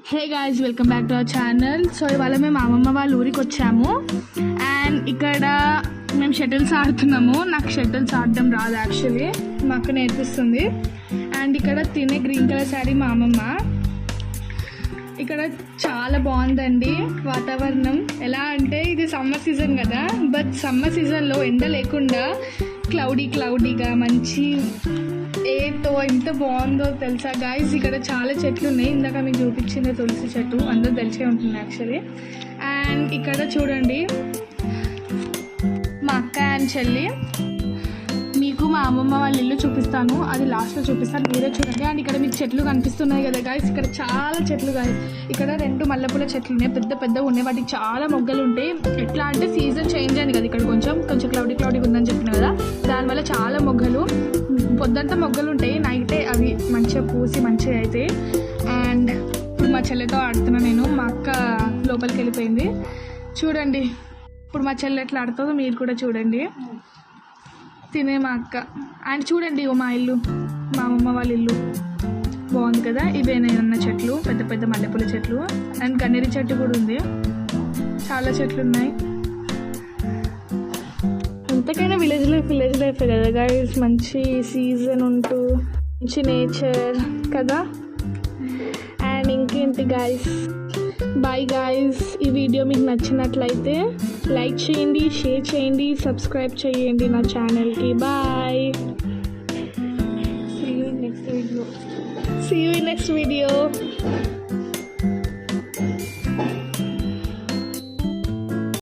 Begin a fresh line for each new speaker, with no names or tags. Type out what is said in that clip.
Hey guys, welcome back to our channel. So ఇవాళ మేము అమ్మమ్మ వాళ్ళ ఊరికి వచ్చాము అండ్ ఇక్కడ మేము షటిల్స్ ఆడుతున్నాము. నాకు షటిల్స్ ఆడడం రాదు, యాక్చువల్లీ మా అక్క నేర్పిస్తుంది. అండ్ ఇక్కడ తినే గ్రీన్ కలర్ శారీ మా అమ్మమ్మ. ఇక్కడ చాలా బాగుందండి వాతావరణం. ఎలా అంటే ఇది సమ్మర్ సీజన్ కదా, బట్ సమ్మర్ సీజన్లో ఎండ లేకుండా క్లౌడీగా మంచి ఏతో ఎంత బాగుందో తెలుసా గాయస్. ఇక్కడ చాలా చెట్లు ఉన్నాయి. ఇందాక మీకు చూపించిన తులసి చెట్టు అందరూ తెలిసే ఉంటుంది యాక్చువల్లీ. అండ్ ఇక్కడ చూడండి మా అక్క అండ్ చెల్లి. మీకు మా అమ్మమ్మ వాళ్ళ ఇల్లు చూపిస్తాను, అది లాస్ట్లో చూపిస్తాను, మీరే చూడండి. అండ్ ఇక్కడ మీకు చెట్లు కనిపిస్తున్నాయి కదా గాయస్, ఇక్కడ చాలా చెట్లు గాయస్. ఇక్కడ 2 మల్లెపూల చెట్లు ఉన్నాయి, పెద్దగా ఉన్నాయి. వాటికి చాలా మొగ్గలు ఉంటాయి. ఎట్లా అంటే సీజన్ చేంజ్ అయింది కదా, ఇక్కడ కొంచెం క్లౌడీగా ఉందని చెప్పిన కదా, దానివల్ల చాలా మొగ్గలు. పొద్దంతా మొగ్గలు ఉంటాయి, నైటే అవి మంచిగా పూసి మంచిగా అవుతాయి. అండ్ ఇప్పుడు మా చెల్లెతో ఆడుతున్నా నేను. మా అక్క లోపలికి వెళ్ళిపోయింది. చూడండి ఇప్పుడు మా చెల్లె ఎట్లా ఆడుతుందో మీరు కూడా చూడండి. తినే మా అక్క. అండ్ చూడండి మా ఇల్లు, మా అమ్మమ్మ వాళ్ళ ఇల్లు బాగుంది కదా. ఇవే ఉన్న చెట్లు పెద్ద మల్లెపూల చెట్లు. అండ్ గన్నేరు చెట్టు కూడా ఉంది. చాలా చెట్లు ఉన్నాయి. ఎంతకైనా విలేజ్ లైఫ్ కదా గైస్, మంచి సీజన్ ఉంటూ మంచి నేచర్ కదా. అండ్ ఇంకేంటి గైస్, బాయ్ గైస్. ఈ వీడియో మీకు నచ్చినట్లయితే లైక్ చేయండి, షేర్ చేయండి, సబ్స్క్రైబ్ చేయండి నా ఛానల్కి. Bye. See you in next video.